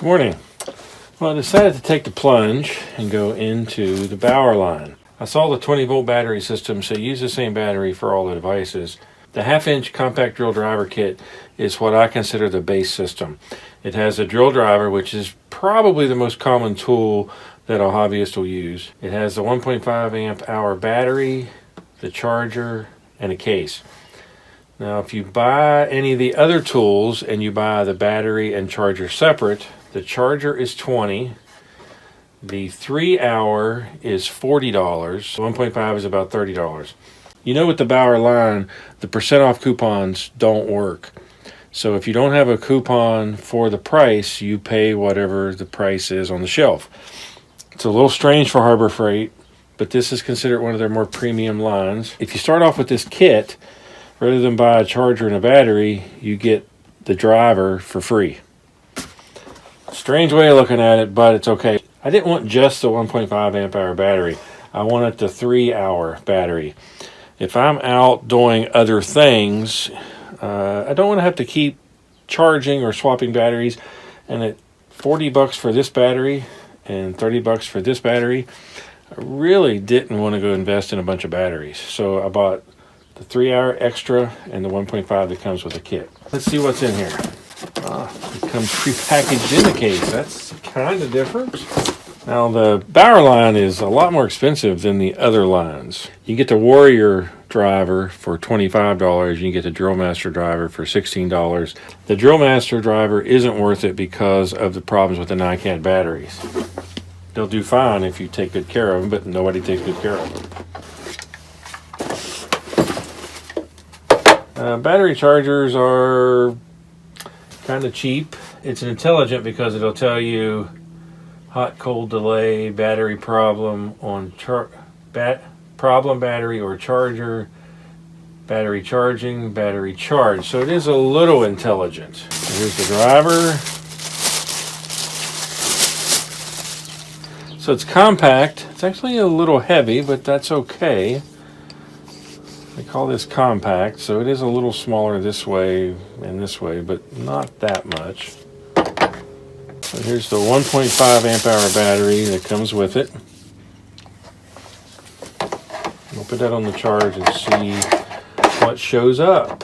Good morning. Well, I decided to take the plunge and go into the Bauer line. I saw the 20-volt battery system, so use the same battery for all the devices. The half-inch compact drill driver kit is what I consider the base system. It has a drill driver, which is probably the most common tool that a hobbyist will use. It has the 1.5 amp hour battery, the charger, and a case. Now, if you buy any of the other tools and you buy the battery and charger separate, the charger is $20. The 3-hour is $40. 1.5 is about $30. You know, with the Bauer line, the percent off coupons don't work. So if you don't have a coupon for the price, you pay whatever the price is on the shelf. It's a little strange for Harbor Freight, but this is considered one of their more premium lines. If you start off with this kit, rather than buy a charger and a battery, you get the driver for free. Strange way of looking at it, but it's okay. I didn't want just the 1.5 amp hour battery. I wanted the 3-hour battery. If I'm out doing other things, I don't want to have to keep charging or swapping batteries. And at $40 for this battery and $30 for this battery, I really didn't want to go invest in a bunch of batteries. So I bought the 3-hour extra and the 1.5 that comes with the kit. Let's see what's in here. It comes prepackaged in the case. That's kind of different. Now, the Bauer line is a lot more expensive than the other lines. You get the Warrior driver for $25. You get the Drill Master driver for $16. The Drill Master driver isn't worth it because of the problems with the NiCad batteries. They'll do fine if you take good care of them, but nobody takes good care of them. Battery chargers are kind of cheap. It's intelligent because it'll tell you hot cold delay, battery problem on problem battery or charger, battery charging, battery charge. So it is a little intelligent. Here's the driver. So it's compact. It's actually a little heavy, but that's okay. They call this compact, so it is a little smaller this way and this way, but not that much. So here's the 1.5 amp hour battery that comes with it. We'll put that on the charge and see what shows up.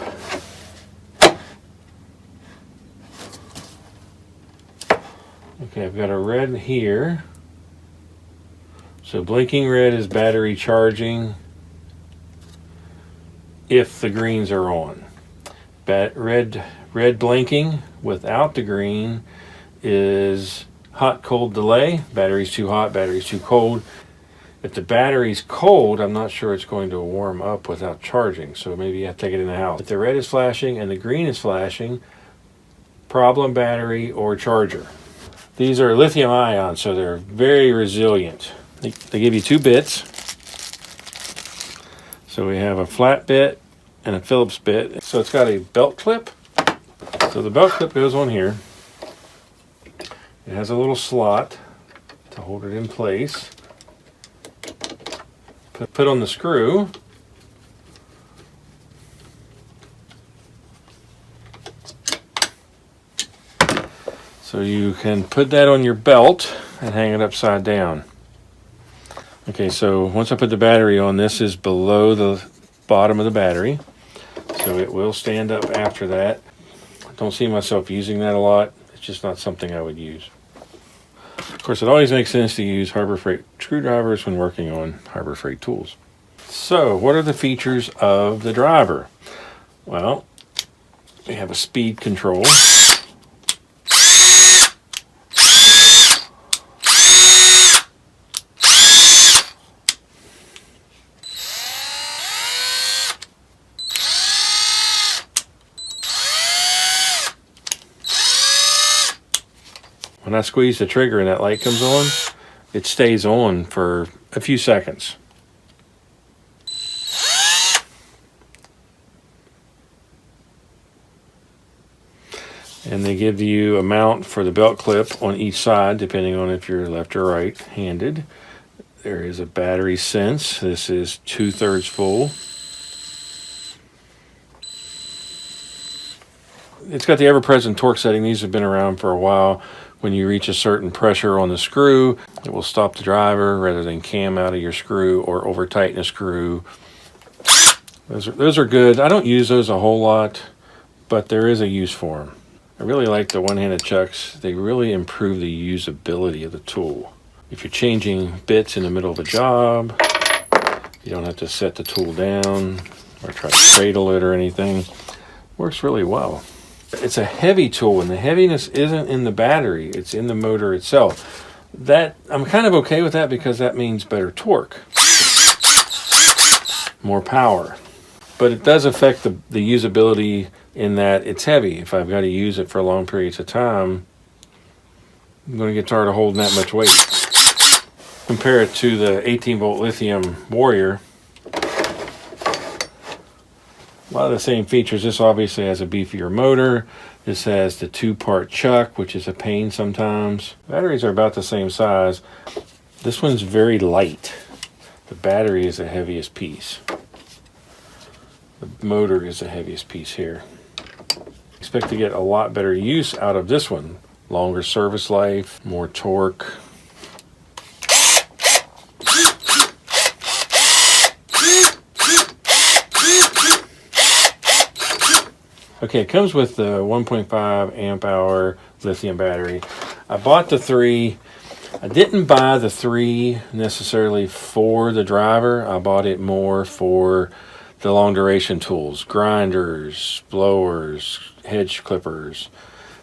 Okay, I've got a red here. So blinking red is battery charging if the greens are on. Red blinking without the green is hot cold delay. Battery's too hot, battery's too cold. If the battery's cold, I'm not sure it's going to warm up without charging, so maybe you have to take it in the house. If the red is flashing and the green is flashing, problem battery or charger. These are lithium ion, so they're very resilient. They give you 2 bits. So we have a flat bit and a Phillips bit. So it's got a belt clip. So the belt clip goes on here. It has a little slot to hold it in place. Put on the screw. So you can put that on your belt and hang it upside down. Okay, so once I put the battery on, this is below the bottom of the battery. So it will stand up after that. I don't see myself using that a lot. It's just not something I would use. Of course, it always makes sense to use Harbor Freight screwdrivers when working on Harbor Freight tools. So, what are the features of the driver? Well, we have a speed control. When I squeeze the trigger and that light comes on, it stays on for a few seconds. And they give you a mount for the belt clip on each side, depending on if you're left or right-handed. There is a battery sense. This is 2/3 full. It's got the ever-present torque setting. These have been around for a while. When you reach a certain pressure on the screw, it will stop the driver rather than cam out of your screw or over tighten a screw. Those are good. I don't use those a whole lot, but there is a use for them. I really like the one-handed chucks. They really improve the usability of the tool. If you're changing bits in the middle of a job, you don't have to set the tool down or try to cradle it or anything. Works really well. It's a heavy tool, and the heaviness isn't in the battery, it's in the motor itself. That I'm kind of okay with that because that means better torque, more power. But it does affect the usability in that it's heavy. If I've got to use it for long periods of time, I'm going to get tired of holding that much weight. Compare it to the 18-volt lithium Warrior. A lot of the same features. This obviously has a beefier motor. This has the 2-part chuck, which is a pain sometimes. Batteries are about the same size. This one's very light. The battery is the heaviest piece. The motor is the heaviest piece here. Expect to get a lot better use out of this one. Longer service life, more torque. Okay, it comes with the 1.5 amp hour lithium battery. I bought the 3. I didn't buy the 3 necessarily for the driver. I bought it more for the long duration tools, grinders, blowers, hedge clippers,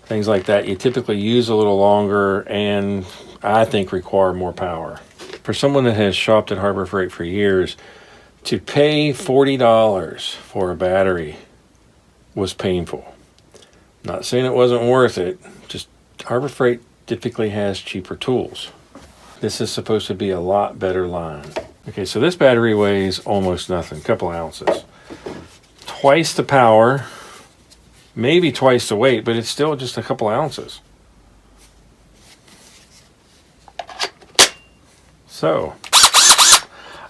things like that. You typically use a little longer and I think require more power. For someone that has shopped at Harbor Freight for years, to pay $40 for a battery was painful. Not saying it wasn't worth it, just Harbor Freight typically has cheaper tools. This is supposed to be a lot better line. Okay, so this battery weighs almost nothing, a couple ounces. Twice the power, maybe twice the weight, but it's still just a couple ounces. So,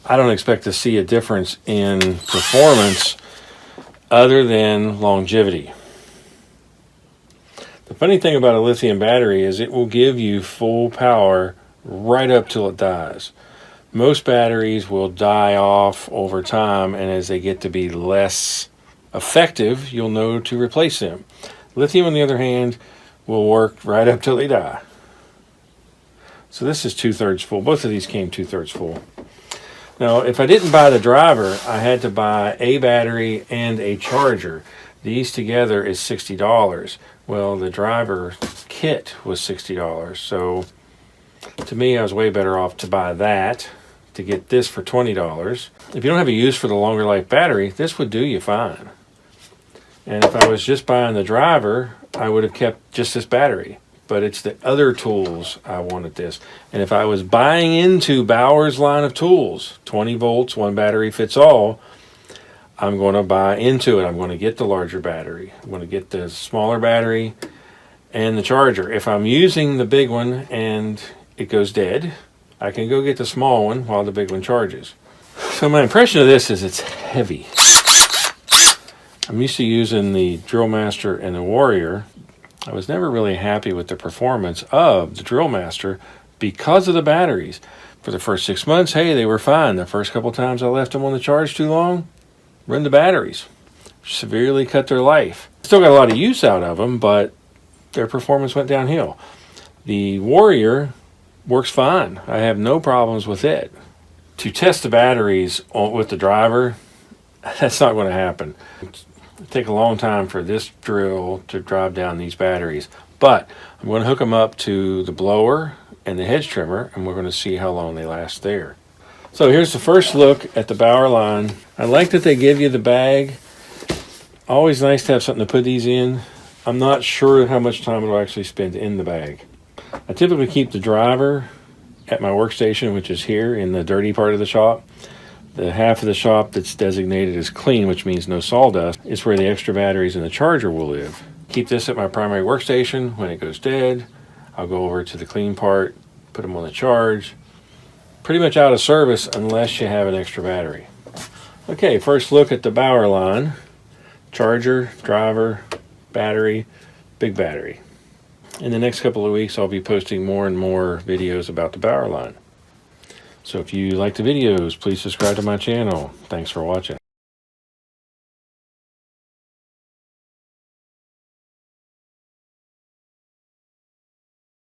I don't expect to see a difference in performance other than longevity. The funny thing about a lithium battery is it will give you full power right up till it dies. Most batteries will die off over time, and as they get to be less effective, you'll know to replace them. Lithium, on the other hand, will work right up till they die. So this is 2/3 full. Both of these came 2/3 full. Now, if I didn't buy the driver, I had to buy a battery and a charger. These together is $60. Well, the driver kit was $60. So to me, I was way better off to buy that, to get this for $20. If you don't have a use for the longer life battery, this would do you fine. And if I was just buying the driver, I would have kept just this battery. But it's the other tools I wanted this. And if I was buying into Bauer's line of tools, 20 volts, one battery fits all, I'm going to buy into it. I'm going to get the larger battery. I'm going to get the smaller battery and the charger. If I'm using the big one and it goes dead, I can go get the small one while the big one charges. So my impression of this is it's heavy. I'm used to using the Drill Master and the Warrior. I was never really happy with the performance of the Drill Master because of the batteries. For the first 6 months, hey, they were fine. The first couple times I left them on the charge too long, run the batteries. Severely cut their life. Still got a lot of use out of them, but their performance went downhill. The Warrior works fine. I have no problems with it. To test the batteries with the driver, that's not going to happen. It'll take a long time for this drill to drive down these batteries, but I'm going to hook them up to the blower and the hedge trimmer, and we're going to see how long they last there. So here's the first look at the Bauer line. I like that they give you the bag. Always nice to have something to put these in. I'm not sure how much time it'll actually spend in the bag. I typically keep the driver at my workstation, which is here in the dirty part of the shop. The half of the shop that's designated as clean, which means no sawdust, is where the extra batteries and the charger will live. Keep this at my primary workstation. When it goes dead, I'll go over to the clean part, put them on the charge. Pretty much out of service unless you have an extra battery. Okay, first look at the Bauer line. Charger, driver, battery, big battery. in the next couple of weeks, I'll be posting more and more videos about the Bauer line. So if you like the videos, please subscribe to my channel. Thanks for watching.